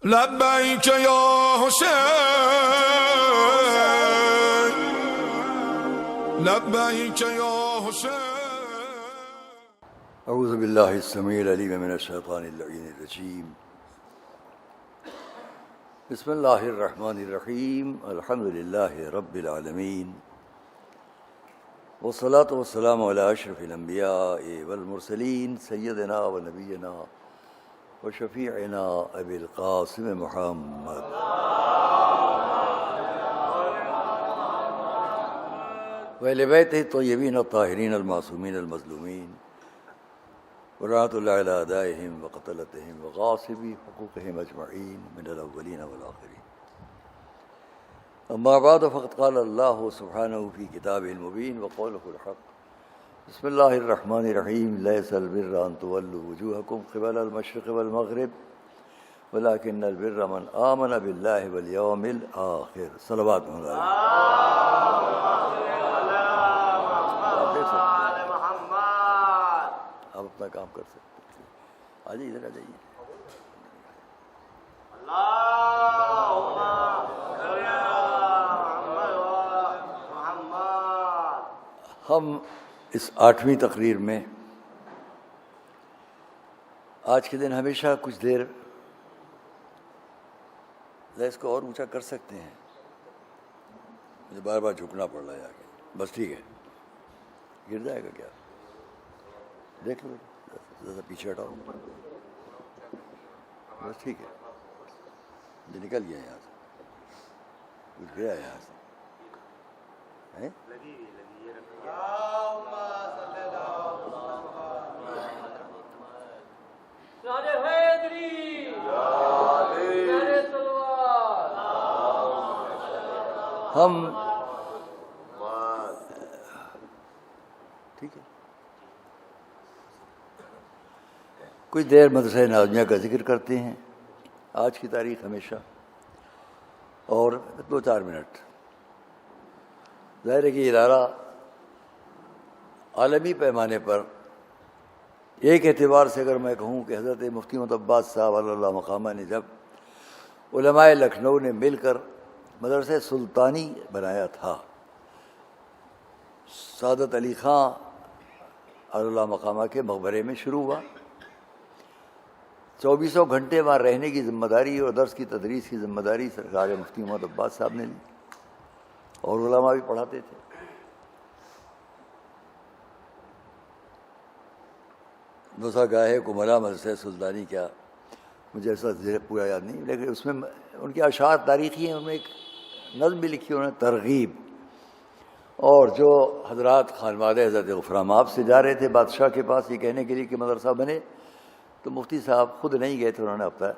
لبیک یا حسین لبیک یا حسین. اعوذ باللہ السمیع العلیم من الشیطان اللعین الرجیم. بسم اللہ الرحمن الرحیم. الحمد للہ رب العالمین والصلاة والسلام علی اشرف الانبیاء والمرسلین سیدنا و نبینا و شفیعنا ابی القاسم محمد وآل بیتہ الطیبین الطاہرین المعصومین المظلومین ورحمۃ اللہ علی اعدائہم وقتلتہم وغاصبی حقوقہم اجمعین من الاولین والآخرین. اما بعد فقد قال اللہ سبحانہ فی کتابہ المبین وقولہ الحق. بسم اللہ الرحمن الرحیم. لیس البر ان تولوا وجوہکم قبل المشرق والمغرب ولکن البر من آمن باللہ والیوم الآخر. صلوات علیہ. آپ اپنا کام کر سکتے. آ جائیے ادھر آ جائیے. ہم اس 8ویں تقریر میں آج کے دن ہمیشہ کچھ دیر اس کو اور اونچا کر سکتے ہیں. مجھے بار بار جھکنا پڑ رہا ہے آگے. بس ٹھیک ہے. گر جائے گا کیا؟ دیکھ لو ذرا پیچھے ہٹاؤ. بس ٹھیک ہے. یہ نکل گیا یہاں سے. کچھ گیا یہاں سے. ہم ٹھیک ہے کچھ دیر مدرسہ نازمیہ کا ذکر کرتے ہیں. آج کی تاریخ ہمیشہ اور 2-4 منٹ. ظاہر ہے کہ ادارہ عالمی پیمانے پر ایک اعتبار سے اگر میں کہوں کہ حضرت مفتی محمد عباس صاحب علی اللہ مقامہ نے جب علماء لکھنؤ نے مل کر مدرسہ سلطانی بنایا تھا، سعادت علی خاں علی اللہ مقامہ کے مقبرے میں شروع ہوا. 24 گھنٹے وہاں رہنے کی ذمہ داری اور درس کی تدریس کی ذمہ داری سرکار مفتی محمد عباس صاحب نے لی اور علماء بھی پڑھاتے تھے. دوسرا گاہے کو ملا مدرسہ سلطانی کیا مجھے ایسا پورا یاد نہیں، لیکن اس میں ان کے اشعار تاریخی ہیں. ان میں ایک نظم بھی لکھی انہوں نے ترغیب. اور جو حضرات خانواد حضرت غفران مآب سے جا رہے تھے بادشاہ کے پاس یہ کہنے کے لیے کہ مدرسہ بنے، تو مفتی صاحب خود نہیں گئے تھے. انہوں نے اپنا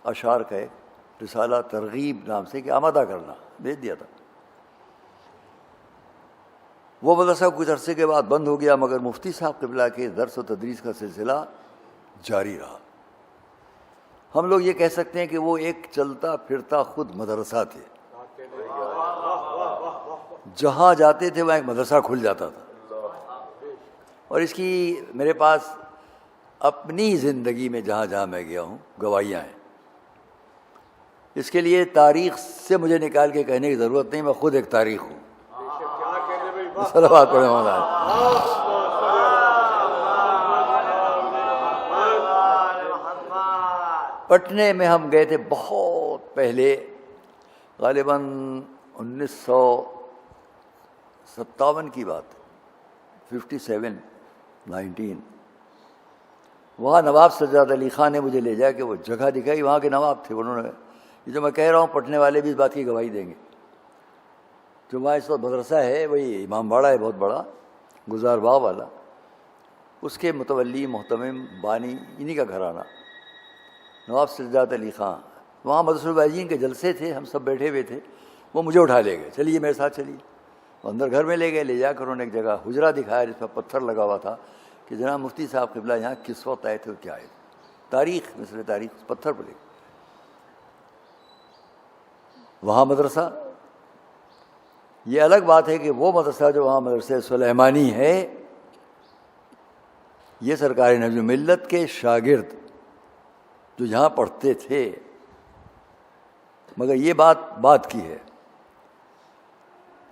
اشعار کا ایک رسالہ ترغیب نام سے کہ آمادہ کرنا بھیج دیا تھا. وہ مدرسہ کچھ عرصے کے بعد بند ہو گیا، مگر مفتی صاحب قبلہ کے درس و تدریس کا سلسلہ جاری رہا. ہم لوگ یہ کہہ سکتے ہیں کہ وہ ایک چلتا پھرتا خود مدرسہ تھے. جہاں جاتے تھے وہاں ایک مدرسہ کھل جاتا تھا. اور اس کی میرے پاس اپنی زندگی میں جہاں جہاں میں گیا ہوں گواہیاں ہیں. اس کے لیے تاریخ سے مجھے نکال کے کہنے کی ضرورت نہیں، میں خود ایک تاریخ ہوں. صلوات پڑھیں مولانا. پٹنے میں ہم گئے تھے بہت پہلے، غالباً 1957 کی بات، 1957. وہاں نواب سجاد علی خان نے مجھے لے جا کے وہ جگہ دکھائی. وہاں کے نواب تھے. انہوں نے یہ جو میں کہہ رہا ہوں پٹنے والے بھی اس بات کی گواہی دیں گے. جو وہاں اس وقت مدرسہ ہے وہی امام باڑہ ہے بہت بڑا گلزار باغ والا. اس کے متولی محتمم بانی انہی کا گھرانہ نواب سجاد علی خان. وہاں مدرسہ الواعظین کے جلسے تھے، ہم سب بیٹھے ہوئے تھے. وہ مجھے اٹھا لے گئے، چلیے میرے ساتھ چلیے. اندر گھر میں لے گئے. لے جا کر انہوں نے ایک جگہ حجرہ دکھایا جس پر پتھر لگا ہوا تھا کہ جناب مفتی صاحب قبلہ یہاں کس وقت آئے تھے اور کیا آئے تھے. تاریخ مثل تاریخ پتھر پر لے. وہاں مدرسہ یہ الگ بات ہے کہ وہ مدرسہ جو وہاں مدرسہ سلیمانی ہے یہ سرکار نبی ملت کے شاگرد جو یہاں پڑھتے تھے مگر یہ بات کی ہے.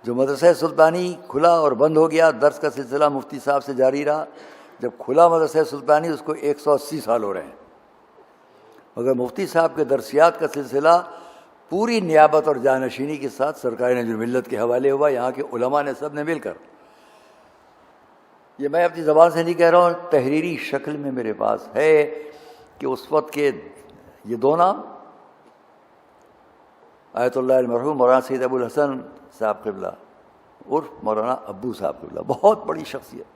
جو مدرسہ سلطانی کھلا اور بند ہو گیا، درس کا سلسلہ مفتی صاحب سے جاری رہا. جب کھلا مدرسہ سلطانی اس کو 180 سال ہو رہے ہیں، مگر مفتی صاحب کے درسیات کا سلسلہ پوری نیابت اور جانشینی کے ساتھ سرکار نجم الملت کے حوالے ہوا. یہاں کے علماء نے سب نے مل کر، یہ میں اپنی زبان سے نہیں کہہ رہا ہوں، تحریری شکل میں میرے پاس ہے کہ اس وقت کے یہ دو نام، آیت اللہ المرحوم مولانا سید ابو الحسن صاحب قبلہ عرف مولانا ابو صاحب قبلہ، بہت بڑی شخصیت.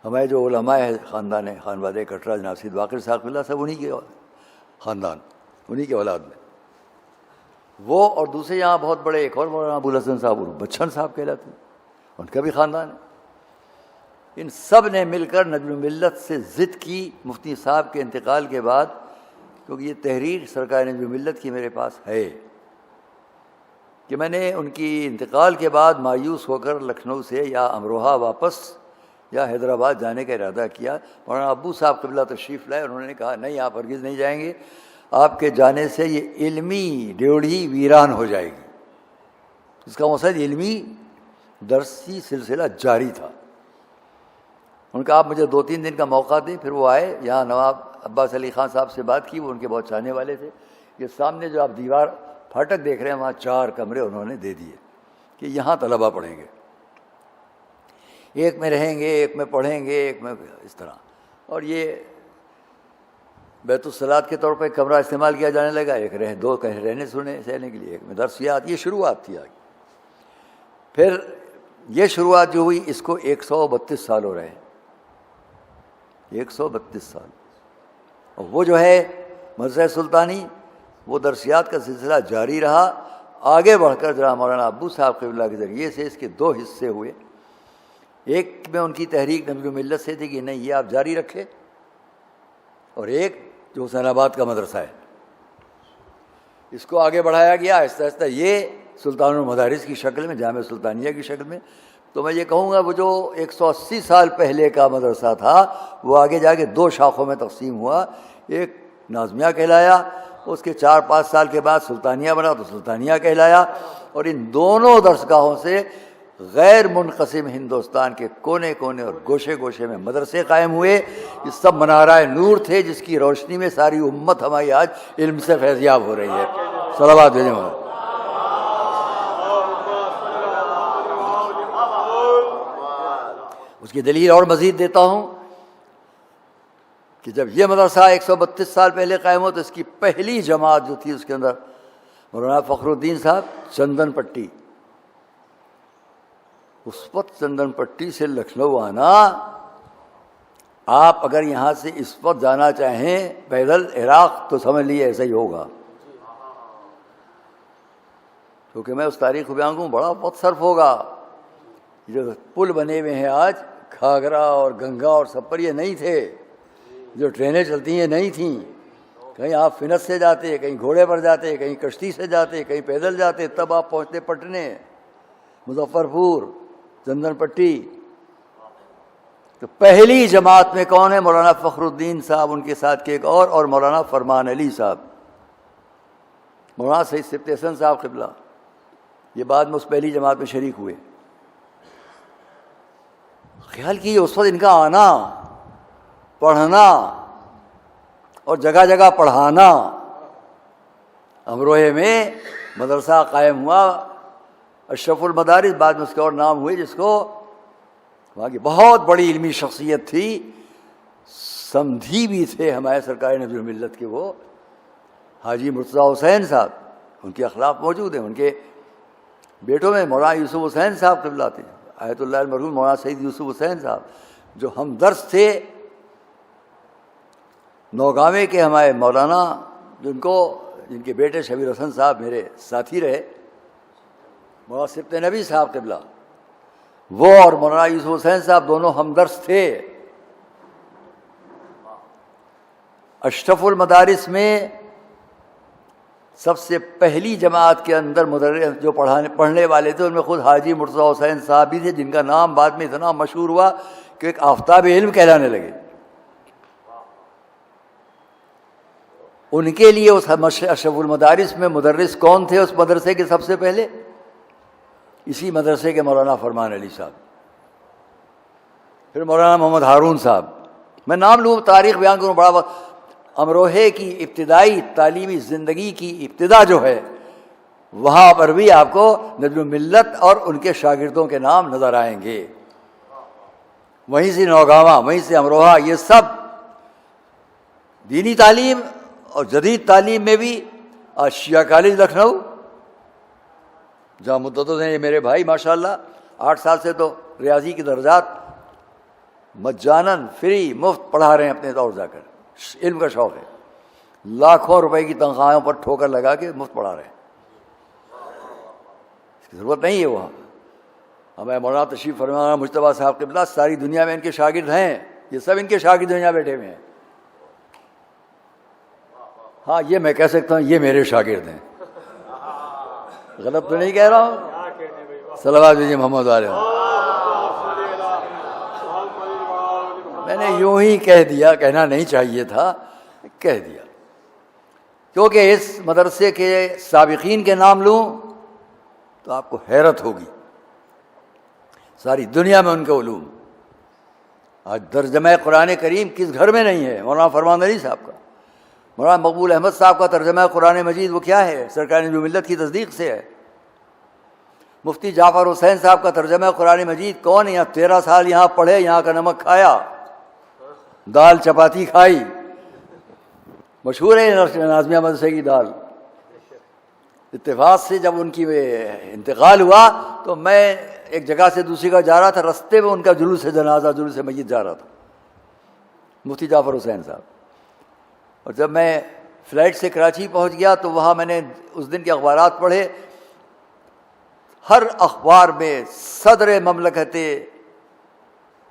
ہمارے جو علماء ہیں خانواد کٹرا، جناب سید واقر صاحب قبلہ، سب انہی کے خاندان، انہی کے اولاد میں. وہ اور دوسرے یہاں بہت بڑے ایک اور مولانا ابو الحسن صاحب بچن صاحب کہلاتے ہیں، ان کا بھی خاندان ہے. ان سب نے مل کر نجم الملت سے ضد کی مفتی صاحب کے انتقال کے بعد، کیونکہ یہ تحریر سرکار نجم الملت کی میرے پاس ہے، کہ میں نے ان کی انتقال کے بعد مایوس ہو کر لکھنؤ سے یا امروہہ واپس یا حیدرآباد جانے کا ارادہ کیا. مولانا ابو صاحب قبلہ تشریف لائے، انہوں نے کہا نہیں، آپ ہرگز نہیں جائیں گے، آپ کے جانے سے یہ علمی ڈیوڑھی ویران ہو جائے گی. اس کا مقصد علمی درسی سلسلہ جاری تھا. ان کا آپ مجھے 2-3 دن کا موقع دیں. پھر وہ آئے، یہاں نواب عباس علی خان صاحب سے بات کی، وہ ان کے بہت چاہنے والے تھے. یہ سامنے جو آپ دیوار پھاٹک دیکھ رہے ہیں، وہاں 4 کمرے انہوں نے دے دیے کہ یہاں طلبہ پڑھیں گے، ایک میں رہیں گے، ایک میں پڑھیں گے، ایک میں اس طرح. اور یہ بیت الصلاۃ کے طور پہ کمرہ استعمال کیا جانے لگا. ایک دو رہنے سہنے کے لیے، ایک میں درسیات. یہ شروعات تھی آگے. پھر یہ شروعات جو ہوئی، اس کو 132 سال ہو رہے ہیں، 132 سال. اور وہ جو ہے مدرسہ سلطانی، وہ درسیات کا سلسلہ جاری رہا. آگے بڑھ کر ذرا مولانا ابو صاحب قبلہ کے ذریعے سے اس کے 2 حصے ہوئے. ایک میں ان کی تحریک نجم الملت سے تھی کہ نہیں، یہ آپ جاری رکھے، اور ایک جو حسین آباد کا مدرسہ ہے، اس کو آگے بڑھایا گیا آہستہ آہستہ. یہ سلطان المدارس کی شکل میں، جامعہ سلطانیہ کی شکل میں. تو میں یہ کہوں گا وہ جو 180 سال پہلے کا مدرسہ تھا، وہ آگے جا کے 2 شاخوں میں تقسیم ہوا. ایک نازمیہ کہلایا، اس کے 4-5 سال کے بعد سلطانیہ بنا تو سلطانیہ کہلایا. اور ان دونوں درسگاہوں سے غیر منقسم ہندوستان کے کونے کونے اور گوشے گوشے میں مدرسے قائم ہوئے. یہ سب منارہ نور تھے، جس کی روشنی میں ساری امت ہماری آج علم سے فیضیاب ہو رہی ہے. صلوات بھیجیں. اس کی دلیل اور مزید دیتا ہوں کہ جب یہ مدرسہ 132 سال پہلے قائم ہو، تو اس کی پہلی جماعت جو تھی، اس کے اندر مولانا فخر الدین صاحب چندن پٹی. اس وقت چندن پٹی سے لکھنؤ آنا، آپ اگر یہاں سے اس وقت جانا چاہیں پیدل عراق، تو سمجھ لیے ایسا ہی ہوگا. کیونکہ میں اس تاریخ کو بیان کروں، بڑا وقت صرف ہوگا. جو پل بنے ہوئے ہیں آج، گھاگھرا اور گنگا اور سب پر، یہ نہیں تھے. جو ٹرینیں چلتی ہیں نہیں تھیں. کہیں آپ فنس سے جاتے، کہیں گھوڑے پر جاتے، کہیں کشتی سے جاتے، کہیں پیدل جاتے، تب آپ پہنچتے پٹنے، مظفر پور، چندن پٹی. تو پہلی جماعت میں کون ہے؟ مولانا فخر الدین صاحب، ان کے ساتھ کے ایک اور مولانا فرمان علی صاحب، مولانا سید سبط حسن صاحب قبلہ. یہ بعد میں اس پہلی جماعت میں شریک ہوئے. خیال کیے اس وقت ان کا آنا، پڑھنا اور جگہ جگہ پڑھانا. امروہے میں مدرسہ قائم ہوا، اشرف المدارس، بعد میں اس کے اور نام ہوئے، جس کو وہاں کی بہت بڑی علمی شخصیت تھی، سمدھی بھی تھے ہمارے سرکار نجم الملت کے، وہ حاجی مرتضیٰ حسین صاحب. ان کے اخلاق موجود ہیں. ان کے بیٹوں میں مولانا یوسف حسین صاحب قبلہ تھے، آیت اللہ المرحوم مولانا سید یوسف حسین صاحب، جو ہمدرس تھے. نوگاوے کے ہمارے مولانا، جن کے بیٹے شبیر حسن صاحب میرے ساتھی رہے، مولانا سبط نبی صاحب قبلہ، وہ اور مولانا یوسف حسین صاحب دونوں ہمدرس تھے. اشرف المدارس میں سب سے پہلی جماعت کے اندر مدرس جو پڑھنے والے تھے، ان میں خود حاجی مرتضیٰ حسین صاحب بھی تھے، جن کا نام بعد میں اتنا مشہور ہوا کہ ایک آفتاب علم کہلانے لگے. ان کے لیے اس اشرف المدارس میں مدرس کون تھے اس مدرسے کے سب سے پہلے؟ اسی مدرسے کے مولانا فرمان علی صاحب، پھر مولانا محمد ہارون صاحب. میں نام لوں، تاریخ بیان کروں بڑا وقت. امروہے کی ابتدائی تعلیمی زندگی کی ابتدا جو ہے وہاں پر بھی آپ کو نجم الملت اور ان کے شاگردوں کے نام نظر آئیں گے. وہیں سے نوگاواں، وہیں سے امروہہ، یہ سب دینی تعلیم اور جدید تعلیم میں بھی. آج شیعہ کالج لکھنؤ جہاں مدتوں سے یہ میرے بھائی ماشاءاللہ 8 سال سے تو ریاضی کے درجات مجاناً فری مفت پڑھا رہے ہیں اپنے طور جا کر. علم کا شوق ہے، لاکھوں روپے کی تنخواہوں پر ٹھوکر لگا کے مفت پڑھا رہے ہیں. اس کی ضرورت نہیں ہے وہاں. ہمیں مولانا تشریف فرما مجتبیٰ صاحب قبلہ ساری دنیا میں ان کے شاگرد ہیں، یہ سب ان کے شاگرد یہاں بیٹھے ہوئے ہیں. ہاں یہ میں کہہ سکتا ہوں یہ میرے شاگرد ہیں، غلط تو نہیں کہہ رہا ہوں. صلوات دیجیے محمد علیہ. میں نے یوں ہی کہہ دیا، کہنا نہیں چاہیے تھا، کہہ دیا. کیونکہ اس مدرسے کے سابقین کے نام لوں تو آپ کو حیرت ہوگی. ساری دنیا میں ان کے علوم. آج ترجمہ قرآن کریم کس گھر میں نہیں ہے؟ مولانا فرمان علی صاحب کا، مولانا مقبول احمد صاحب کا ترجمہ قرآن مجید وہ کیا ہے؟ سرکار نجم الملت کی تصدیق سے ہے. مفتی جعفر حسین صاحب کا ترجمہ قرآن مجید کون؟ یہاں 13 سال یہاں پڑھے، یہاں کا نمک کھایا، دال چپاتی کھائی. مشہور ہے نازمیہ مدرسے کی دال. اتفاق سے جب ان کی انتقال ہوا تو میں ایک جگہ سے دوسری جگہ جا رہا تھا، رستے میں ان کا جلوس جنازہ، جلوس میت جا رہا تھا، مفتی جعفر حسین صاحب. اور جب میں فلائٹ سے کراچی پہنچ گیا تو وہاں میں نے اس دن کے اخبارات پڑھے. ہر اخبار میں صدر مملکت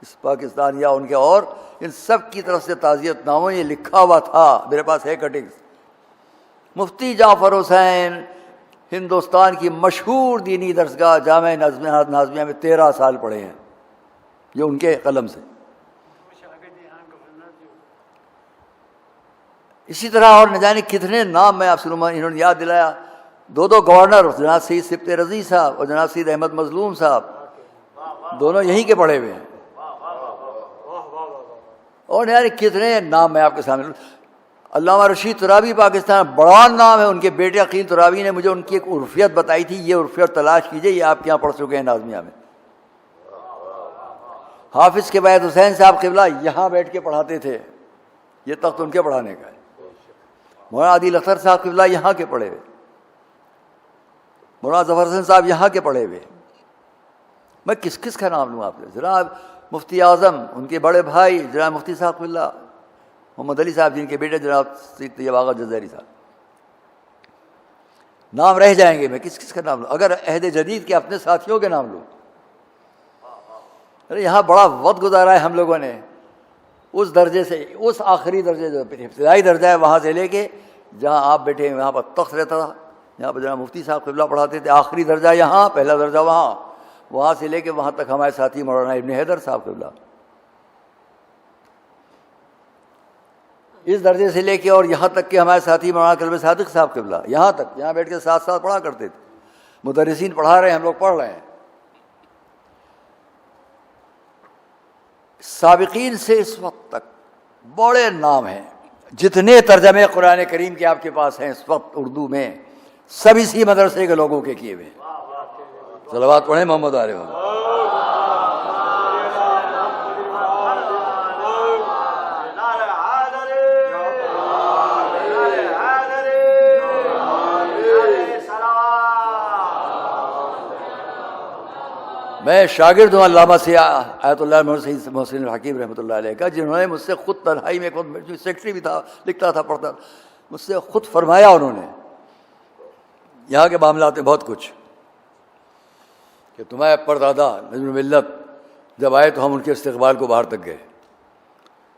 اس پاکستان یا ان کے اور ان سب کی طرف سے تعزیت ناموں یہ لکھا ہوا تھا، میرے پاس ہے کٹنگز. مفتی جعفر حسین ہندوستان کی مشہور دینی درسگاہ جامع نازمیہ میں 13 سال پڑھے ہیں، یہ ان کے قلم سے. اسی طرح اور نہ جانے کتنے نام میں آپ سے انہوں نے یاد دلایا. 2 گورنر، جناب سید سبط رضی صاحب اور جناب سید احمد مظلوم صاحب، دونوں یہیں کے پڑھے ہوئے ہیں. اور یعنی کتنے نام میں آپ کے سامنے. علامہ رشید ترابی پاکستان بڑا نام ہے، ان کے بیٹے عقیل ترابی نے مجھے ان کی ایک عرفیت بتائی تھی، یہ عرفیت تلاش کیجئے، یہ آپ کے یہاں پڑھ چکے ہیں نازمیہ میں. حافظ کے بعد حسین صاحب قبلہ یہاں بیٹھ کے پڑھاتے تھے، یہ تخت ان کے پڑھانے کا ہے. مولانا عادل اختر صاحب قبلہ یہاں کے پڑھے ہوئے، مولانا ظفر حسن صاحب یہاں کے پڑھے ہوئے. میں کس کس کا نام لوں آپ نے؟ جناب مفتی اعظم، ان کے بڑے بھائی جناب مفتی صاحب قبلہ محمد علی صاحب، جن کے بیٹے جناب سید طیب آغا جزائری صاحب. نام رہ جائیں گے، میں کس کس کا نام لوں؟ اگر عہد جدید کے اپنے ساتھیوں کے نام لوں. ارے یہاں بڑا وقت گزارا ہے ہم لوگوں نے، اس درجے سے، اس آخری درجے جو ابتدائی درجہ ہے وہاں سے لے کے جہاں آپ بیٹھے ہیں، یہاں پر تخت رہتا تھا، یہاں پر جناب مفتی صاحب قبلہ پڑھاتے تھے. آخری درجہ یہاں، پہلا درجہ وہاں، وہاں سے لے کے وہاں تک ہمارے ساتھی مولانا ابن حیدر صاحب قبلہ. اس درجے سے لے کے اور یہاں تک کہ ہمارے ساتھی مولانا کلب صادق صاحب قبلہ، یہاں تک، یہاں بیٹھ کے ساتھ ساتھ پڑھا کرتے تھے. مدرسین پڑھا رہے ہیں، ہم لوگ پڑھ رہے ہیں. سابقین سے اس وقت تک بڑے نام ہیں. جتنے ترجمے قرآن کریم کے آپ کے پاس ہیں اس وقت اردو میں، سب اسی مدرسے کے لوگوں کے کیے ہوئے. صلوات پڑھیں محمد علیہ وسلم. میں شاگرد ہوں علامہ سے آیت اللہ محسن الحکیم رحمۃ اللہ علیہ کا، جنہوں نے مجھ سے خود تنہائی میں، خود سیکرٹری بھی تھا، لکھتا تھا، پڑھتا، مجھ سے خود فرمایا انہوں نے یہاں کے معاملات میں بہت کچھ، کہ تمہارے پردادا نجم الملت جب آئے تو ہم ان کے استقبال کو باہر تک گئے.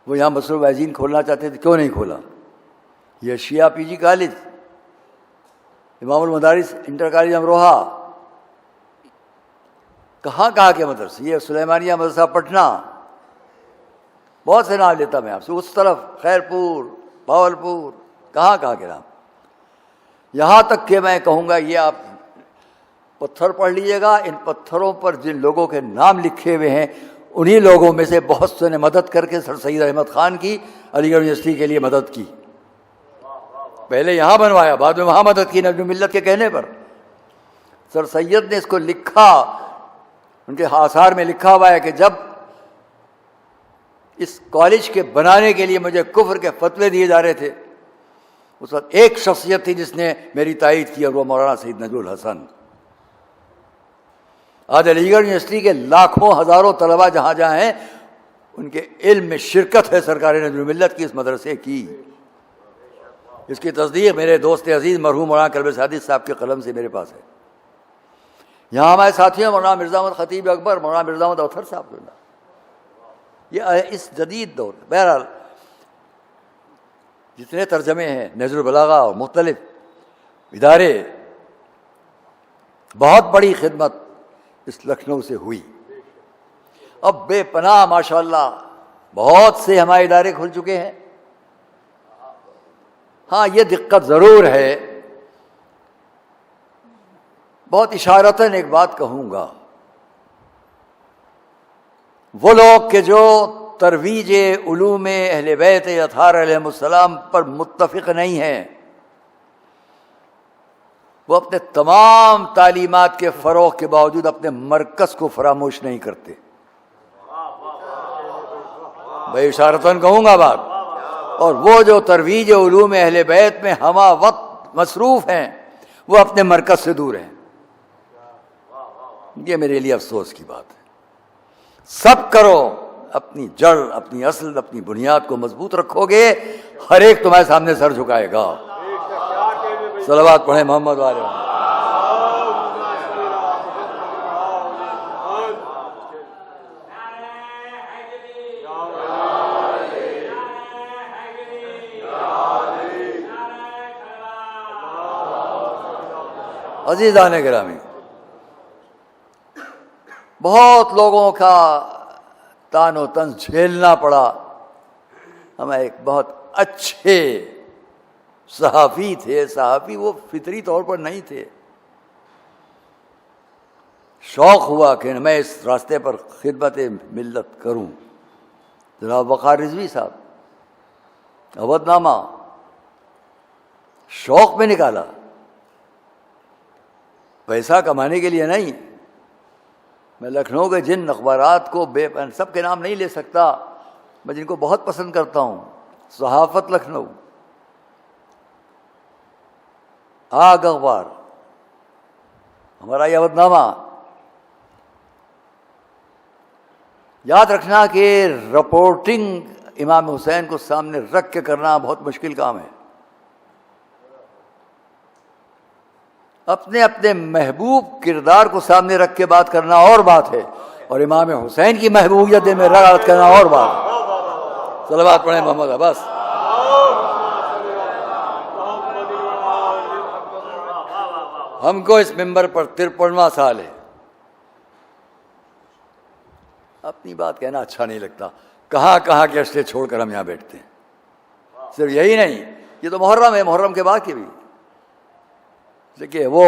وہ یہاں مسرور وائزین کھولنا چاہتے تھے، کیوں نہیں کھولا؟ یہ شیعہ پی جی کالج، امام المدارس انٹر کالج امروہہ، کہاں کہاں کے مدرسے، یہ سلیمانیہ مدرسہ پٹنہ، بہت سے نام لیتا میں آپ سے، اس طرف خیر پور، باولپور، کہاں کہاں کے نام، یہاں تک کہ میں کہوں گا یہ آپ پتھر پڑھ لیجیے گا، ان پتھروں پر جن لوگوں کے نام لکھے ہوئے ہیں انہی لوگوں میں سے بہت سے نے مدد کر کے سر سید احمد خان کی علی گڑھ یونیورسٹی کے لیے مدد کی، پہلے یہاں بنوایا بعد میں وہاں مدد کی نجم ملت کے کہنے پر۔ سر سید نے اس کو لکھا، ان کے آثار میں لکھا ہوا ہے کہ جب اس کالج کے بنانے کے لیے مجھے کفر کے فتوے دیے جا رہے تھے، اس وقت ایک شخصیت تھی جس نے میری تائید کی اور وہ مولانا سید نجم الحسن۔ آج علی گڑھ یونیورسٹی کے لاکھوں ہزاروں طلباء جہاں جہاں ہیں ان کے علم میں شرکت ہے سرکار نجم ملت کی، اس مدرسے کی۔ اس کی تصدیق میرے دوست عزیز مرحوم مولانا کلب سعدی صاحب کے قلم سے میرے پاس ہے۔ یہاں ہمارے ساتھیوں مولانا مرزا احمد خطیب اکبر، مولانا مرزا احمد اوتھر صاحب، یہ اس جدید دور۔ بہرحال جتنے ترجمے ہیں نہج البلاغہ اور مختلف ادارے، بہت بڑی خدمت اس لکھنؤ سے ہوئی۔ اب بے پناہ ماشاءاللہ بہت سے ہمارے ادارے کھل چکے ہیں۔ ہاں یہ دقت ضرور ہے، بہت اشارتاً ایک بات کہوں گا، وہ لوگ کہ جو ترویج علوم اہل بیت اطہار علیہم السلام پر متفق نہیں ہیں، وہ اپنے تمام تعلیمات کے فروغ کے باوجود اپنے مرکز کو فراموش نہیں کرتے۔ میں اشارتاً کہوں گا بات، اور وہ جو ترویج علوم اہل بیت میں ہمہ وقت مصروف ہیں وہ اپنے مرکز سے دور ہیں۔ یہ میرے لیے افسوس کی بات ہے۔ سب کرو، اپنی جڑ، اپنی اصل، اپنی بنیاد کو مضبوط رکھو گے، ہر ایک تمہارے سامنے سر جھکائے گا۔ صلوات پڑھیں محمد والے۔ عزیزان گرامی، بہت لوگوں کا تان و طنز جھیلنا پڑا۔ ہم ایک بہت اچھے صحافی تھے، صحافی وہ فطری طور پر نہیں تھے، شوق ہوا کہ میں اس راستے پر خدمت ملت کروں۔ جناب وقار رضوی صاحب اودھ نامہ شوق میں نکالا، پیسہ کمانے کے لیے نہیں۔ میں لکھنؤ کے جن اخبارات کو سب کے نام نہیں لے سکتا، میں جن کو بہت پسند کرتا ہوں، صحافت لکھنؤ، آگ اخبار، ہمارا یہ اودھ نامہ، یاد رکھنا کہ رپورٹنگ امام حسین کو سامنے رکھ کے کرنا بہت مشکل کام ہے۔ اپنے اپنے محبوب کردار کو سامنے رکھ کے بات کرنا اور بات ہے، اور امام حسین کی محبوبیت میں رغبت کرنا اور بات ہے۔ صلوات پڑھیں محمد عباس۔ ہم کو اس ممبر پر 53واں سال ہے، اپنی بات کہنا اچھا نہیں لگتا، کہاں کہاں کے اسٹیج چھوڑ کر ہم یہاں بیٹھتے ہیں۔ صرف یہی نہیں، یہ تو محرم ہے، محرم کے بعد کی بھی، لیکن وہ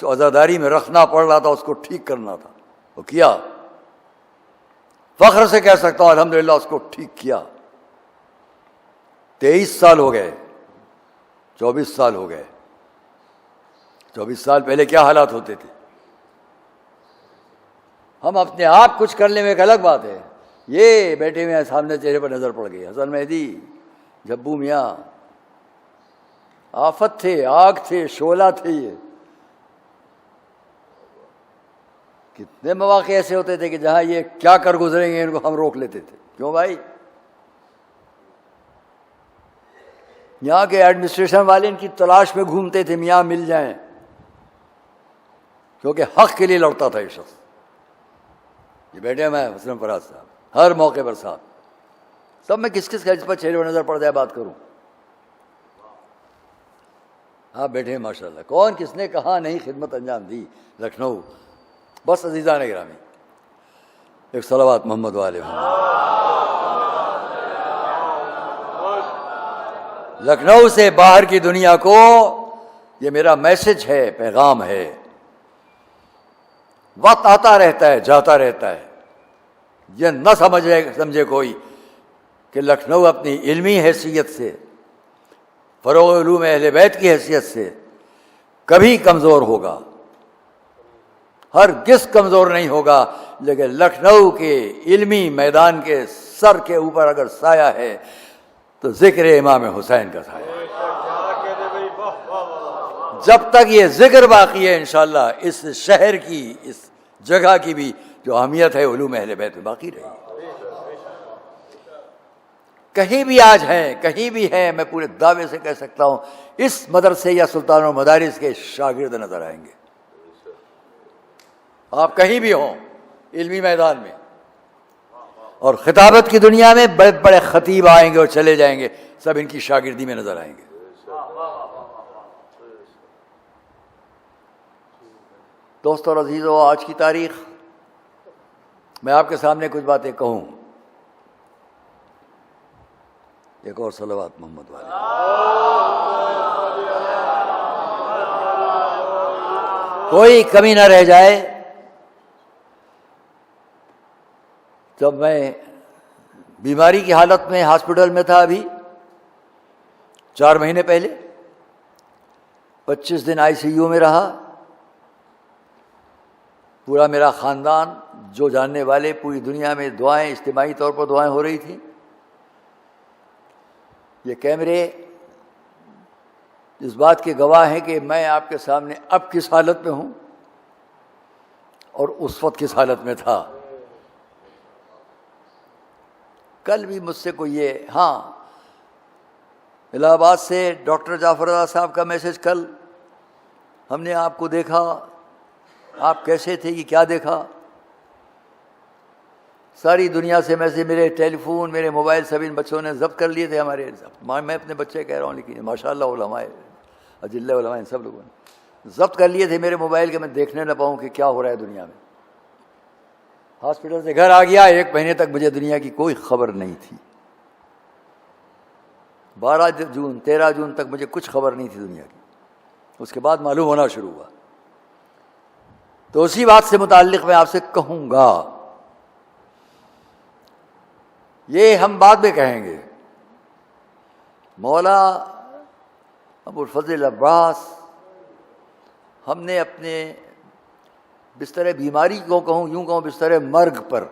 عزاداری میں رکھنا پڑ رہا تھا، اس کو ٹھیک کرنا تھا، وہ کیا۔ فخر سے کہہ سکتا ہوں الحمدللہ اس کو ٹھیک کیا۔ 23 سال ہو گئے، 24 سال ہو گئے۔ 24 سال پہلے کیا حالات ہوتے تھے؟ ہم اپنے آپ کچھ کرنے میں ایک الگ بات ہے، یہ بیٹھے ہوئے سامنے چہرے پر نظر پڑ گئی، حسن مہدی، جھبو میاں، آفت تھے، آگ تھے، شعلہ تھے۔ یہ کتنے مواقع ایسے ہوتے تھے کہ جہاں یہ کیا کر گزریں گے ان کو ہم روک لیتے تھے۔ کیوں بھائی؟ یہاں کے ایڈمنسٹریشن والے ان کی تلاش میں گھومتے تھے، میاں مل جائیں، کیونکہ حق کے لیے لڑتا تھا یہ شخص۔ یہ بیٹھے میں حسن فراز صاحب ہر موقع پر ساتھ، سب میں کس کس کا جس پر چہرے پر نظر پڑ جائے بات کروں۔ آپ بیٹھے ہیں ماشاءاللہ، کون کس نے کہاں نہیں خدمت انجام دی لکھنؤ۔ بس عزیزان گرامی، ایک صلوات محمد والے محمد۔ لکھنؤ سے باہر کی دنیا کو یہ میرا میسج ہے، پیغام ہے۔ وقت آتا رہتا ہے، جاتا رہتا ہے، یہ نہ سمجھے کوئی کہ لکھنؤ اپنی علمی حیثیت سے، فروغ علوم اہل بیت کی حیثیت سے کبھی کمزور ہوگا، ہرگز کمزور نہیں ہوگا، لیکن لکھنؤ کے علمی میدان کے سر کے اوپر اگر سایہ ہے تو ذکر امام حسین کا سایہ ہے۔ جب تک یہ ذکر باقی ہے انشاءاللہ اس شہر کی، اس جگہ کی بھی جو اہمیت ہے علوم اہل بیت میں باقی رہے گی۔ کہیں بھی آج ہیں، کہیں بھی ہیں، میں پورے دعوے سے کہہ سکتا ہوں اس مدرسے یا سلطان المدارس کے شاگرد نظر آئیں گے۔ آپ کہیں بھی ہوں علمی میدان میں، اور خطابت کی دنیا میں بڑے بڑے خطیب آئیں گے اور چلے جائیں گے، سب ان کی شاگردی میں نظر آئیں گے۔ دوستو اور عزیزو، آج کی تاریخ میں آپ کے سامنے کچھ باتیں کہوں، ایک اور صلوات محمد والے۔ کوئی کمی نہ رہ جائے۔ جب میں بیماری کی حالت میں ہاسپٹل میں تھا، ابھی 4 مہینے پہلے 25 دن ICU میں رہا، پورا میرا خاندان، جو جاننے والے، پوری دنیا میں دعائیں، اجتماعی طور پر دعائیں ہو رہی تھیں۔ یہ کیمرے اس بات کے گواہ ہیں کہ میں آپ کے سامنے اب کس حالت میں ہوں اور اس وقت کس حالت میں تھا۔ کل بھی مجھ سے کوئی الہ آباد سے ڈاکٹر جعفر رضا صاحب کا میسج، کل ہم نے آپ کو دیکھا، آپ کیسے تھے، یہ کیا دیکھا۔ ساری دنیا سے میرے ٹیلی فون، میرے موبائل سب ان بچوں نے ضبط کر لیے تھے ہمارے۔ میں اپنے بچے کہہ رہا ہوں، لیکن ماشاءاللہ علماء اجلہ علماء ان سب لوگوں نے ضبط کر لیے تھے میرے موبائل کے، میں دیکھنے نہ پاؤں کہ کیا ہو رہا ہے دنیا میں۔ ہاسپٹل سے گھر آ گیا، 1 مہینے تک مجھے دنیا کی کوئی خبر نہیں تھی۔ 12 جون 13 جون تک مجھے کچھ خبر نہیں تھی دنیا کی، اس کے بعد معلوم ہونا شروع ہوا۔ تو اسی بات سے متعلق میں آپ سے کہوں گا، یہ ہم بعد میں کہیں گے۔ مولا ابو الفضل عباس، ہم نے اپنے بستر بیماری کو کہوں، یوں کہوں بستر مرگ پر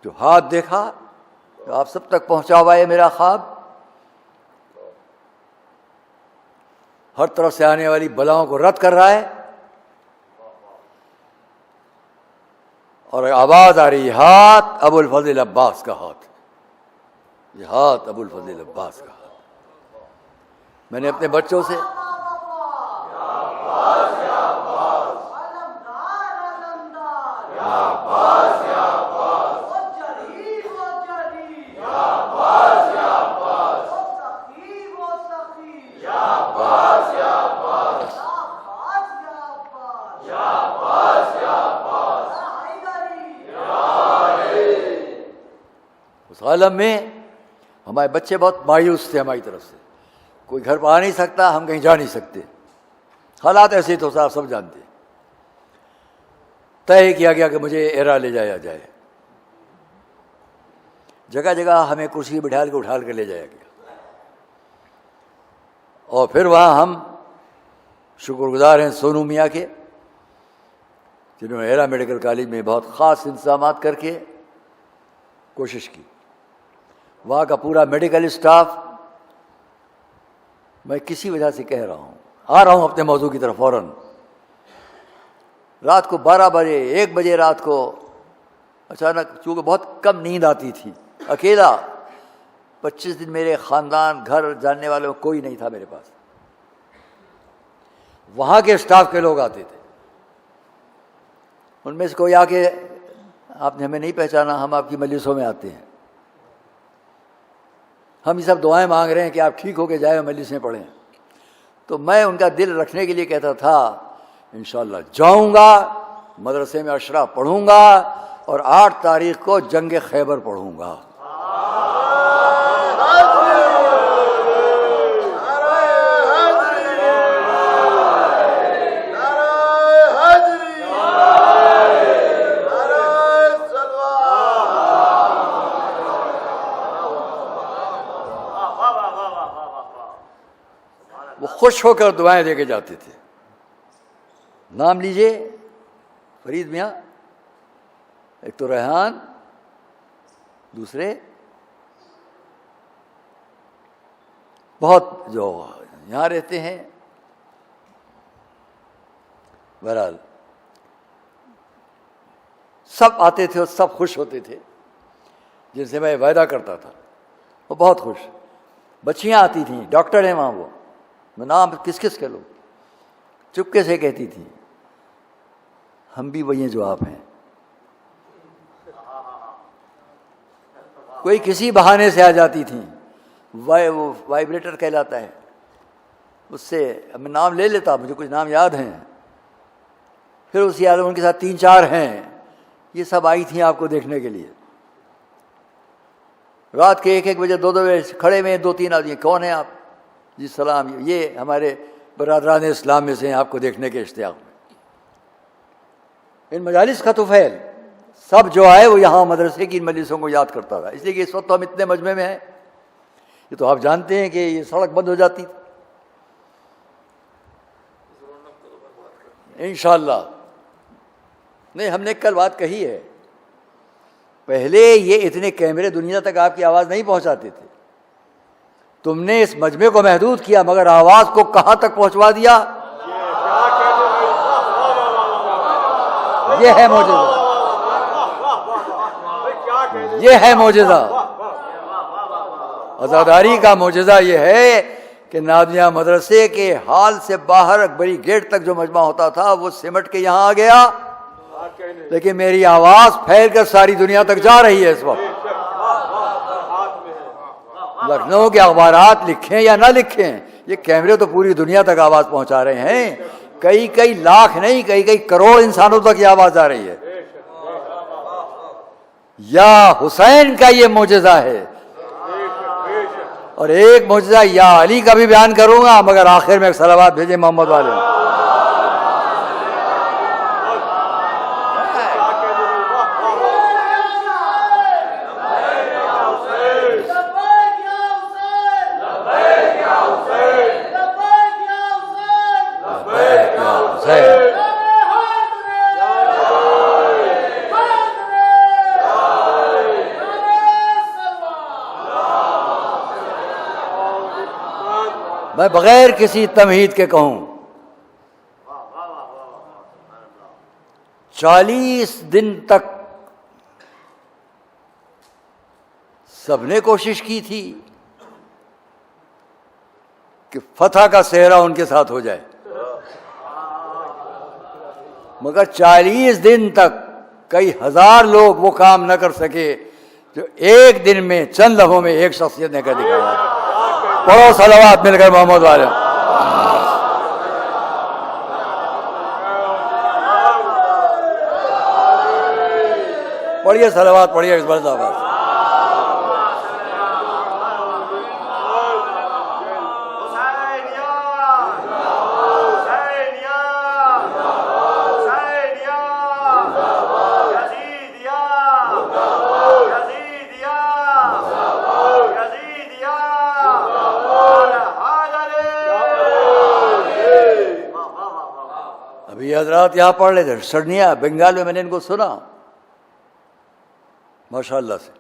جو ہاتھ دیکھا، جو آپ سب تک پہنچا ہوا ہے میرا خواب، ہر طرف سے آنے والی بلاؤں کو رد کر رہا ہے، اور آواز آ رہی، ہاتھ ابو الفضل عباس کا ہاتھ، یہ ہاتھ ابو الفضل عباس کا ہاتھ۔ میں نے اپنے بچوں سے اس عالم میں ہمارے بچے بہت مایوس تھے ہماری طرف سے، کوئی گھر پہ آ نہیں سکتا، ہم کہیں جا نہیں سکتے، حالات ایسے تو صاحب سب جانتے۔ طے کیا گیا کہ مجھے ایرا لے جایا جائے، جگہ جگہ ہمیں کرسی بٹھا کے اٹھا کے لے جایا گیا، اور پھر وہاں ہم شکر گزار ہیں سونو میاں کے، جنہوں نے ایرا میڈیکل کالج میں بہت خاص انتظامات کر کے کوشش کی۔ وہاں کا پورا میڈیکل اسٹاف، میں کسی وجہ سے کہہ رہا ہوں، آ رہا ہوں اپنے موضوع کی طرف فوراً، رات کو 12 بجے 1 بجے رات کو اچانک، چونکہ بہت کم نیند آتی تھی، اکیلا 25 دن میرے خاندان، گھر جاننے والوں کوئی نہیں تھا میرے پاس، وہاں کے اسٹاف کے لوگ آتے تھے، ان میں سے کوئی آ کے، آپ نے ہمیں نہیں پہچانا، ہم آپ کی مجلسوں میں آتے ہیں، ہم یہ سب دعائیں مانگ رہے ہیں کہ آپ ٹھیک ہو کے جائیں اور مجلسیں پڑھیں۔ تو میں ان کا دل رکھنے کے لیے کہتا تھا، انشاءاللہ جاؤں گا، مدرسے میں اشرا پڑھوں گا، اور 8 تاریخ کو جنگ خیبر پڑھوں گا۔ وہ خوش ہو کر دعائیں دے کے جاتے تھے. نام لیجئے فرید میاں، ایک تو ریحان، دوسرے بہت جو یہاں رہتے ہیں. بہرحال سب آتے تھے اور سب خوش ہوتے تھے جن سے میں وعدہ کرتا تھا، وہ بہت خوش. بچیاں آتی تھیں، ڈاکٹر ہیں وہاں، وہ میں نام کس کس کے لو چپکے سے کہتی تھیں ہم بھی وہی ہیں جو آپ ہیں. کوئی کسی بہانے سے آ جاتی تھیں، وہ وائبریٹر کہلاتا ہے، اس سے میں نام لے لیتا، مجھے کچھ نام یاد ہیں، پھر اس یاد ان کے ساتھ 3-4 ہیں، یہ سب آئی تھیں آپ کو دیکھنے کے لیے. رات کے 1-1 بجے 2-2 بجے کھڑے میں 2-3 آدمی، کون ہیں آپ؟ جی سلام، یہ ہمارے برادران اسلام میں سے ہیں، آپ کو دیکھنے کے اشتیاق میں. ان مجالس کا طفیل سب جو آئے وہ یہاں مدرسے کی ان مجلسوں کو یاد کرتا تھا. اس لیے کہ اس وقت ہم اتنے مجمع میں ہیں، یہ تو آپ جانتے ہیں کہ یہ سڑک بند ہو جاتی. انشاءاللہ نہیں، ہم نے کل بات کہی ہے، پہلے یہ اتنے کیمرے دنیا تک آپ کی آواز نہیں پہنچاتے تھے. تم نے اس مجمع کو محدود کیا مگر آواز کو کہاں تک پہنچوا دیا. یہ ہے معجزہ، یہ ہے معجزہ. عزاداری کا معجزہ یہ ہے کہ نادیہ مدرسے کے ہال سے باہر بڑی گیٹ تک جو مجمع ہوتا تھا وہ سمٹ کے یہاں آ گیا، لیکن میری آواز پھیل کر ساری دنیا تک جا رہی ہے. اس وقت لکھنؤ کے اخبارات لکھیں یا نہ لکھیں، یہ کیمرے تو پوری دنیا تک آواز پہنچا رہے ہیں. کئی لاکھ نہیں، کئی کروڑ انسانوں تک یہ آواز آ رہی ہے. یا حسین کا یہ معجزہ ہے. اور ایک معجزہ یا علی کا بھی بیان کروں گا، مگر آخر میں ایک صلوات بھیجے محمد والے. میں بغیر کسی تمہید کے کہوں، 40 دن تک سب نے کوشش کی تھی کہ فتح کا صحرا ان کے ساتھ ہو جائے، مگر 40 دن تک کئی ہزار لوگ وہ کام نہ کر سکے جو ایک دن میں چند لمحوں میں ایک شخصیت نے کر دکھایا. پڑھو صلوات مل کر محمد والے. پڑھیے صلوات، پڑھیے اس بار آواز. حضرات یہاں پڑھ لیتے، سرنیا بنگال میں میں نے ان کو سنا، ماشاء اللہ سے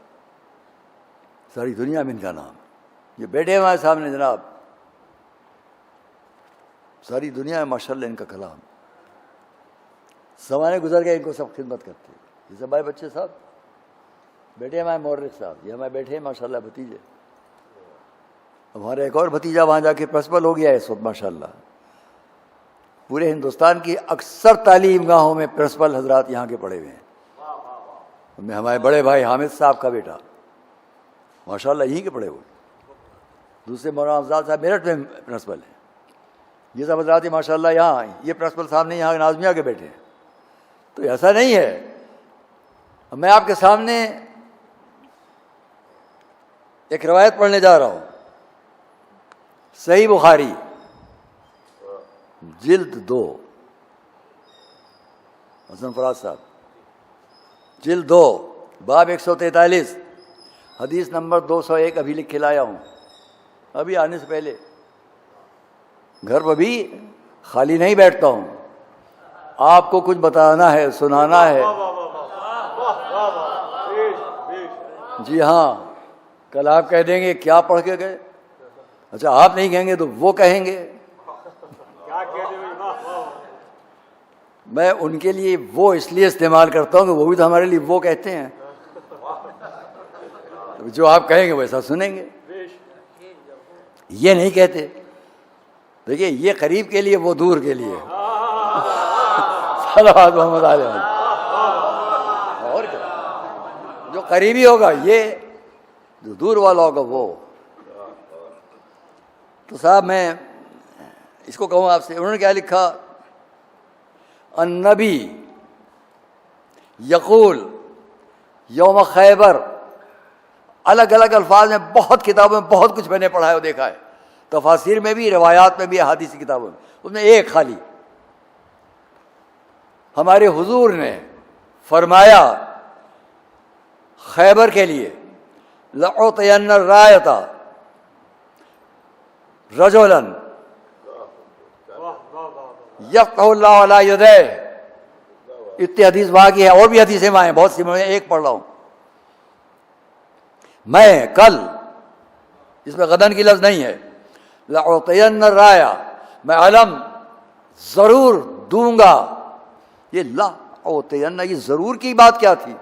ساری دنیا میں ان کا نام. یہ بیٹھے ہمارے سامنے جناب، ساری دنیا میں ماشاء اللہ ان کا کلام. زمانے گزر گئے، ان کو سب خدمت کرتے. جیسے ہمارے بچے صاحب بیٹھے، ہمارے مورخ صاحب، یہ ہمارے بیٹھے ہیں ماشاء اللہ بھتیجے. ہمارا ایک اور بھتیجا وہاں جا کے پرنسپل ہو گیا ہے اس وقت ماشاء اللہ. پورے ہندوستان کی اکثر تعلیم گاہوں میں پرنسپل حضرات یہاں کے پڑھے ہوئے ہیں. میں ہمارے بڑے بھائی حامد صاحب کا بیٹا ماشاء اللہ یہیں کے پڑھے ہوئے. دوسرے مولانا افضال صاحب میرٹھ میں پرنسپل ہیں. یہ سب حضرات ماشاء اللہ یہاں یہ پرنسپل صاحب نے یہاں نازمیہ کے بیٹھے ہیں. تو ایسا نہیں ہے. میں آپ کے سامنے ایک روایت پڑھنے جا رہا ہوں، صحیح بخاری جلد 2، حسن فراز صاحب، جلد 2 باب 143 حدیث نمبر 201 ابھی لکھ کے لایا ہوں، ابھی آنے سے پہلے. گھر پر بھی خالی نہیں بیٹھتا ہوں، آپ کو کچھ بتانا ہے، سنانا ہے۔ جی ہاں، کل آپ کہہ دیں گے کیا پڑھ کے گئے، اچھا آپ نہیں کہیں گے تو وہ کہیں گے۔ میں ان کے لیے وہ اس لیے استعمال کرتا ہوں کہ وہ بھی تو ہمارے لیے وہ کہتے ہیں، جو آپ کہیں گے ویسا سنیں گے، یہ نہیں کہتے۔ دیکھیے یہ قریب کے لیے، وہ دور کے لیے۔ صلوات محمد علیہ وسلم۔ اور کیا، جو قریبی ہوگا یہ، جو دور والا ہوگا وہ۔ تو صاحب میں اس کو کہوں آپ سے، انہوں نے کیا لکھا؟ النبی یقول یوم خیبر، الگ الگ الفاظ میں، بہت کتابوں میں بہت کچھ میں نے پڑھا ہے اور دیکھا ہے، تفاسیر میں بھی، روایات میں بھی، احادیثی کتابوں میں، اس میں ایک خالی ہمارے حضور نے فرمایا خیبر کے لیے لأعطین الرایۃ رجلا یفتح اللہ علی یدیہ۔ اتنی حدیث وہاں کی ہے، اور بھی حدیثیں وہاں ہیں بہت سی، میں ایک پڑھ رہا ہوں۔ میں کل، اس میں غدن کی لفظ نہیں ہے، لأعطین الرایہ، میں علم ضرور دوں گا۔ یہ لأعطین، یہ ضرور کی بات کیا تھی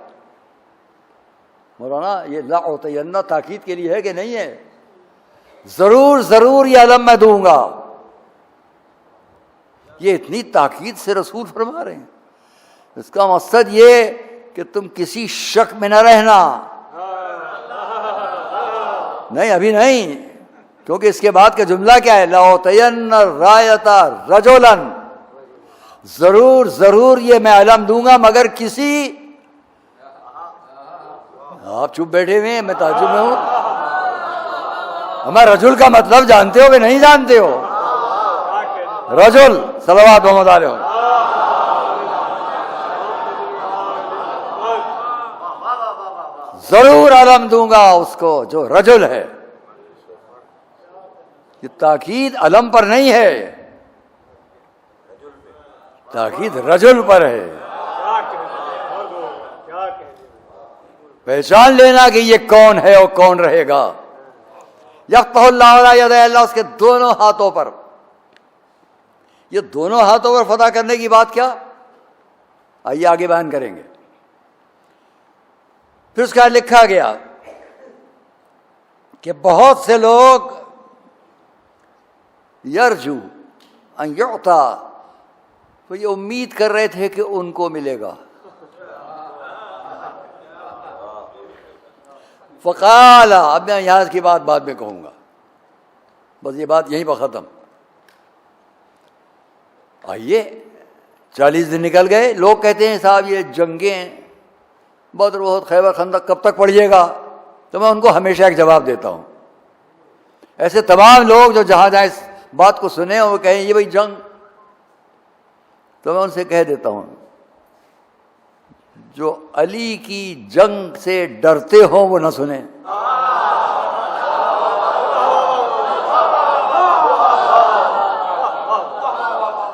مولانا؟ یہ لأعطین تاکید کے لیے ہے کہ نہیں ہے؟ ضرور ضرور یہ علم میں دوں گا۔ یہ اتنی تاکید سے رسول فرما رہے ہیں، اس کا مقصد یہ کہ تم کسی شک میں نہ رہنا۔ نہیں ابھی نہیں، کیونکہ اس کے بعد کا جملہ کیا ہے؟ لأعطین الرایۃ رجلا، ضرور ضرور یہ میں علم دوں گا مگر کسی۔ آپ چپ بیٹھے ہوئے ہیں، میں تعجب میں ہوں۔ ہمارا رجل کا مطلب جانتے ہو کہ نہیں جانتے ہو؟ رجل، صلوات محمد علیہ وسلم۔ ضرور علم دوں گا اس کو جو رجل ہے۔ یہ تاکید علم پر نہیں ہے، تاکید رجل پر ہے۔ پہچان لینا کہ یہ کون ہے اور کون رہے گا۔ یفتح اللہ علی یدیہ، اللہ اس کے دونوں ہاتھوں پر۔ یہ دونوں ہاتھوں پر فتح کرنے کی بات کیا؟ آئیے آگے بیان کریں گے۔ پھر اس کا لکھا گیا کہ بہت سے لوگ یرجو ان یعطا، تو یہ امید کر رہے تھے کہ ان کو ملے گا۔ فقال، اب میں یہاں کی بات بعد میں کہوں گا، بس یہ بات یہیں پر ختم۔ آئیے 40 دن نکل گئے، لوگ کہتے ہیں صاحب یہ جنگیں بدر، احد، خیبر، خندق کب تک پڑھیے گا؟ تو میں ان کو ہمیشہ ایک جواب دیتا ہوں، ایسے تمام لوگ جو جہاں جہاں اس بات کو سنیں وہ کہیں یہ بھائی جنگ، تو میں ان سے کہہ دیتا ہوں جو علی کی جنگ سے ڈرتے ہوں وہ نہ سنیں۔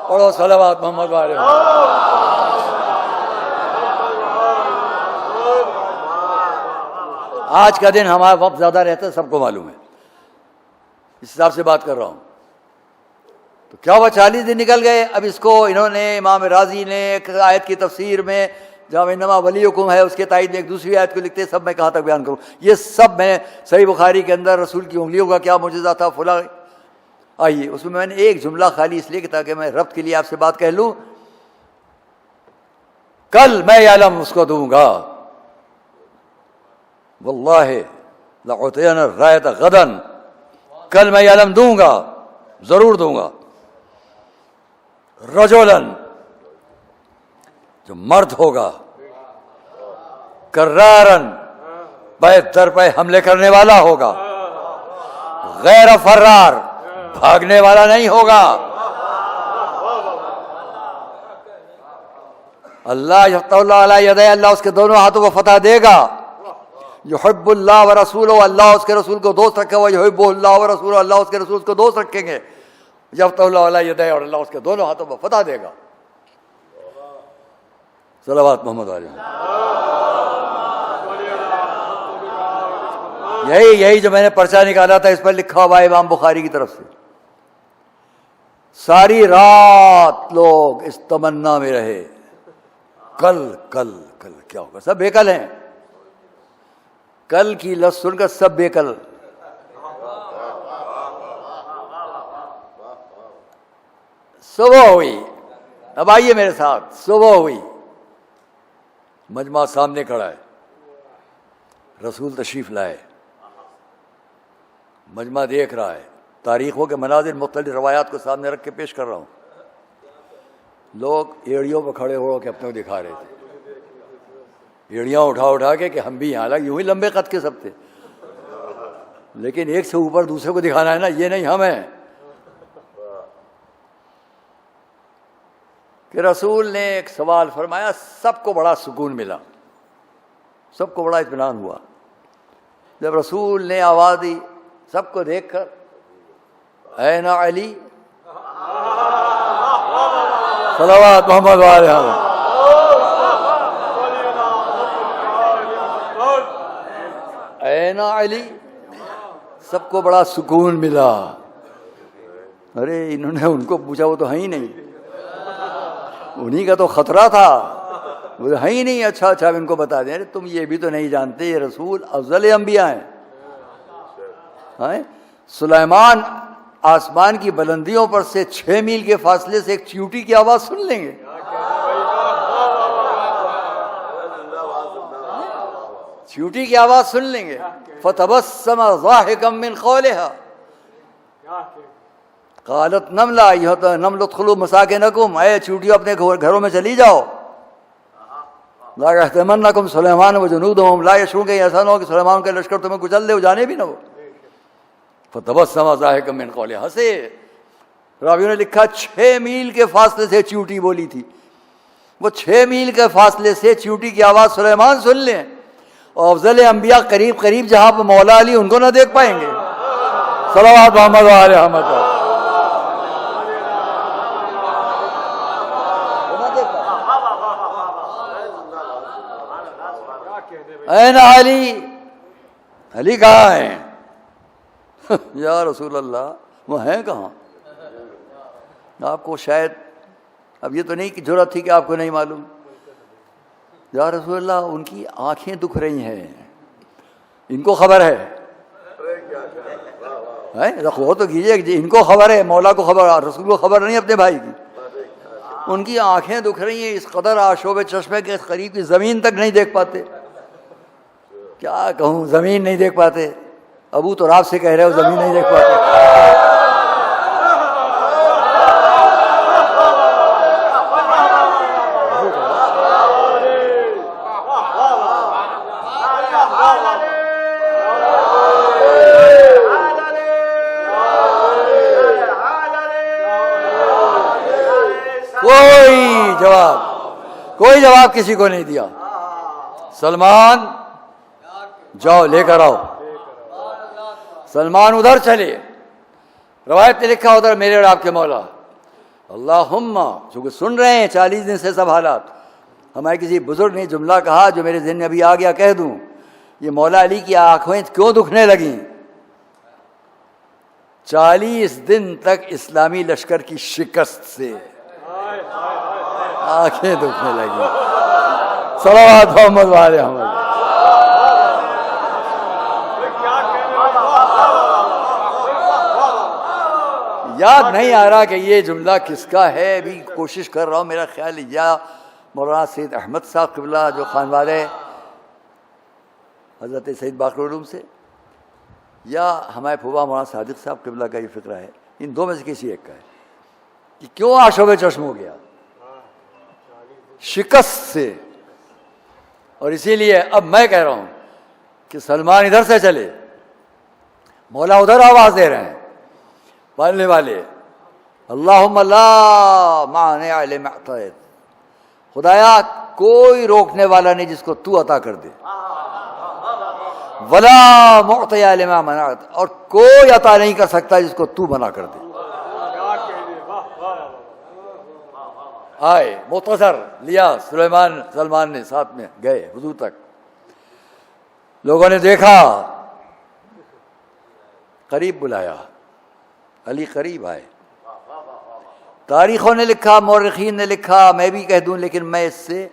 پڑھو صلوات محمد علیہ وسلم۔ آج کا دن ہمارا وقت زیادہ رہتا ہے، سب کو معلوم ہے، اس حساب سے بات کر رہا ہوں۔ تو کیا ہوا، 40 دن نکل گئے۔ اب اس کو انہوں نے، امام رازی نے ایک آیت کی تفسیر میں، جہاں انما ولیکم ہے، اس کے تائید میں ایک دوسری آیت کو لکھتے، سب میں کہاں تک بیان کروں؟ یہ سب میں صحیح بخاری کے اندر رسول کی انگلیوں کا کیا معجزہ تھا، فلاں۔ آئیے اس میں نے ایک جملہ خالی اس لیے کہ تاکہ میں ربط کے لیے آپ سے بات کہہ لوں، کل میں یہ علم اس کو دوں گا، واللہ لأعطین الرایۃ غدا، کل میں یہ علم دوں گا، ضرور دوں گا، رجلاً، جو مرد ہوگا، کراراً، پے در پے حملے کرنے والا ہوگا، غیر فرار، بھاگنے والا نہیں ہوگا۔ اللہ یفتح اللہ علی یدیہ، اللہ اس کے دونوں ہاتھوں کو فتح دے گا۔ یحب اللہ و رسولہ، اللہ اس کے رسول کو دوست رکھے گا، یحب اللہ و رسولہ، اللہ اس کے رسول کو دوست رکھیں گے۔ یفتح اللہ علیہ یدیہ، اور اللہ اس کے دونوں ہاتھوں پر فتح دے گا. صلوات محمد علیہ. یہی جو میں نے پرچہ نکالا تھا اس پر لکھا ہوا ہے امام بخاری کی طرف سے. ساری رات لوگ اس تمنا میں رہے، کل کل کل کیا ہوگا. سب بے کل ہیں، کل کی لفظ سن کر سب بے کل. صبح ہوئی، اب آئیے میرے ساتھ. صبح ہوئی، مجمع سامنے کھڑا ہے، رسول تشریف لائے، مجمع دیکھ رہا ہے. تاریخوں کے مناظر مختلف روایات کو سامنے رکھ کے پیش کر رہا ہوں. لوگ ایڑیوں پہ کھڑے ہو کے اپنے کو دکھا رہے تھے، ایڑیاں اٹھا کے کہ ہم بھی یہاں. حالانکہ یوں ہی لمبے قد کے سب تھے، لیکن ایک سے اوپر دوسرے کو دکھانا ہے نا، یہ نہیں ہم ہیں. کہ رسول نے ایک سوال فرمایا، سب کو بڑا سکون ملا، سب کو بڑا اطمینان ہوا. جب رسول نے آواز دی سب کو دیکھ کر، این علی، صلوات محمد علیہ، این علی، سب کو بڑا سکون ملا. ارے انہوں نے ان کو پوچھا، وہ تو ہے ہی نہیں، انہی کا تو خطرہ تھا، وہ ہے ہی نہیں. اچھا اب ان کو بتا دیں. ارے تم یہ بھی تو نہیں جانتے یہ رسول افضل انبیاء ہیں. سلیمان آسمان کی بلندیوں پر سے 6 میل کے فاصلے سے ایک چیوٹی کی آواز سن لیں گے. چیوٹی کی آواز سن لیں گے. فتبسم ضاحکا من قولها قالت نملہ ایھا نملۃ ادخلوا مساکنکم، اے چیوٹیوں اپنے گھروں میں چلی جاؤ. لا یحطمنکم سلیمان وجنودہم، لا یشعرون، کہ ایسا نہ ہو کہ سلیمان کے لشکر تمہیں کچل دے، وہ جانے بھی نہ ہو. فتبسم ضاحکا من قولها، ہنسے. راویوں نے لکھا 6 میل کے فاصلے سے چیوٹی بولی تھی. وہ 6 میل کے فاصلے سے چیوٹی کی آواز سلیمان سن لیں، اور افضل انبیاء قریب قریب جہاں پہ مولا علی ان کو نہ دیکھ پائیں گے. صلوات محمد علیہ احمد. این علی، علی کہاں ہیں؟ یا رسول اللہ وہ ہیں کہاں؟ آپ کو شاید اب یہ تو نہیں کہ جرأت تھی کہ آپ کو نہیں معلوم. یا رسول اللہ ان کی آنکھیں دکھ رہی ہیں، ان کو خبر ہے. غور تو کیجیے کہ ان کو خبر ہے، مولا کو خبر، رسول کو خبر نہیں اپنے بھائی کی. ان کی آنکھیں دکھ رہی ہیں، اس قدر آشوب چشمے کے قریب کی زمین تک نہیں دیکھ پاتے. کیا کہوں، زمین نہیں دیکھ پاتے. ابو تو رات سے کہہ رہے ہو زمین نہیں دیکھ پاتے. کوئی جواب کسی کو نہیں دیا. سلمان جاؤ لے کر آؤ. سلمان ادھر چلے. روایت نے لکھا ادھر میرے اور آپ کے مولا اللہم، چونکہ سن رہے ہیں 40 دن سے سب حالات. ہمارے کسی بزرگ نے جملہ کہا جو میرے ذہن میں ابھی آ گیا، کہہ دوں. یہ مولا علی کی آنکھیں کیوں دکھنے لگیں؟ 40 دن تک اسلامی لشکر کی شکست سے آنکھیں دکھنے لگی. صلوات محمد علیہ محمد. یاد نہیں آ رہا کہ یہ جملہ کس کا ہے، ابھی کوشش کر رہا ہوں. میرا خیال ہے یا مولانا سید احمد صاحب قبلہ جو خان والے حضرت سید باقر العلوم سے، یا ہمارے پھوپھا مولانا صادق صاحب قبلہ کا یہ فقرہ ہے. ان دو میں سے کسی ایک کا ہے کہ کیوں آشوب چشم ہو گیا؟ شکست سے. اور اسی لیے اب میں کہہ رہا ہوں کہ سلمان ادھر سے چلے، مولا ادھر آواز دے رہے ہیں پالنے والے. اللہم لا مانع لما اعطیت، خدایا کوئی روکنے والا نہیں جس کو تو عطا کر دے. ولا معطی لما منعت، اور کوئی عطا نہیں کر سکتا جس کو تو منع کر دے. آئے، مختصر لیا سلمان نے، ساتھ میں گئے حضور تک. لوگوں نے دیکھا، قریب بلایا، علی قریب آئے. تاریخوں نے لکھا، مورخین نے لکھا، میں بھی کہہ دوں، لیکن میں اس سے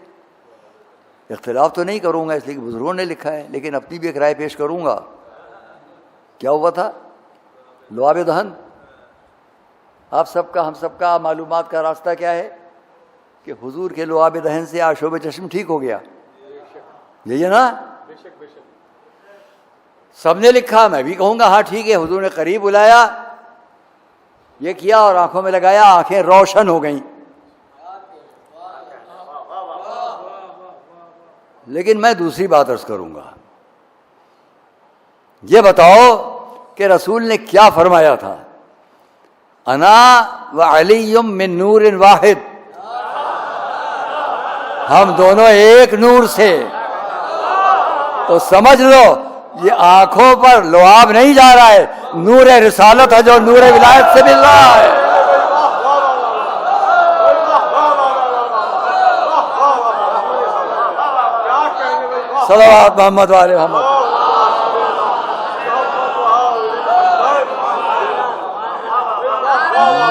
اختلاف تو نہیں کروں گا، اس لیے کہ بزرگوں نے لکھا ہے، لیکن اپنی بھی ایک رائے پیش کروں گا. کیا ہوا تھا؟ لعاب دہن. آپ سب کا، ہم سب کا معلومات کا راستہ کیا ہے کہ حضور کے لعاب دہن سے آشوب چشم ٹھیک ہو گیا. یہی ہے نا؟ سب نے لکھا، میں بھی کہوں گا ہاں ٹھیک ہے. حضور نے قریب بلایا، یہ کیا اور آنکھوں میں لگایا، آنکھیں روشن ہو گئیں. لیکن میں دوسری بات عرض کروں گا. یہ بتاؤ کہ رسول نے کیا فرمایا تھا؟ انا و علی من نور واحد، ہم دونوں ایک نور سے. تو سمجھ لو یہ آنکھوں پر لعاب نہیں جا رہا ہے، نور رسالت ہے جو نور ولایت سے مل رہا ہے. صلوات محمد والے محمد.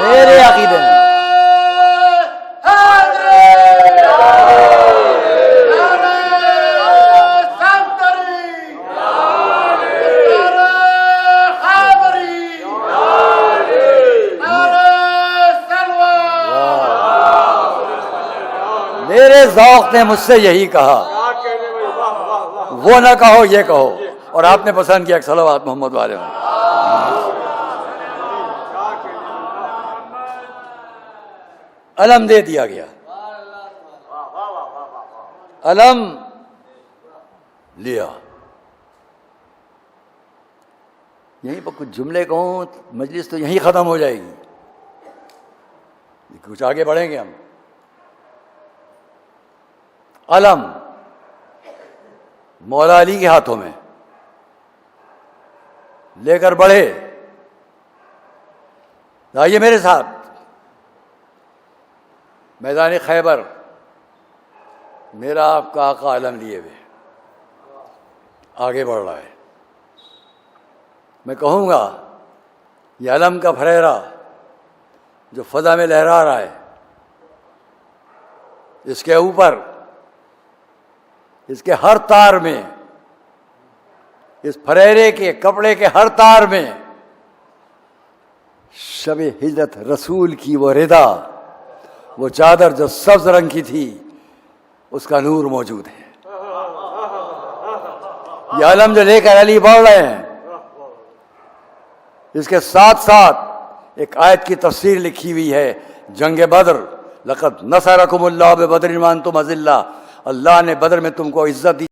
میرے عقیدے میں میرے ذوق نے مجھ سے یہی کہا، وہ نہ کہو یہ کہو، اور آپ نے پسند کیا. صلوات محمد والے محمد. علم دے دیا گیا، علم لیا. یہیں پر کچھ جملے کہوں، مجلس تو یہیں ختم ہو جائے گی، کچھ آگے بڑھیں گے ہم. علم مولا علی کے ہاتھوں میں لے کر بڑھے. آئیے میرے ساتھ میدان خیبر. میرا آپ کا آقا علم لیے ہوئے آگے بڑھ رہا ہے. میں کہوں گا یہ علم کا پھریرا جو فضا میں لہرا رہا ہے، اس کے اوپر، اس کے ہر تار میں، اس پھریرے کے کپڑے کے ہر تار میں شب ہجرت رسول کی وہ ردا، وہ چادر جو سبز رنگ کی تھی، اس کا نور موجود ہے. یہ علم جو لے کر علی بڑھ رہے ہیں، اس کے ساتھ ساتھ ایک آیت کی تفسیر لکھی ہوئی ہے، جنگ بدر. لقد نصرکم اللہ ببدر وانتم اذلہ، اللہ نے بدر میں تم کو عزت دی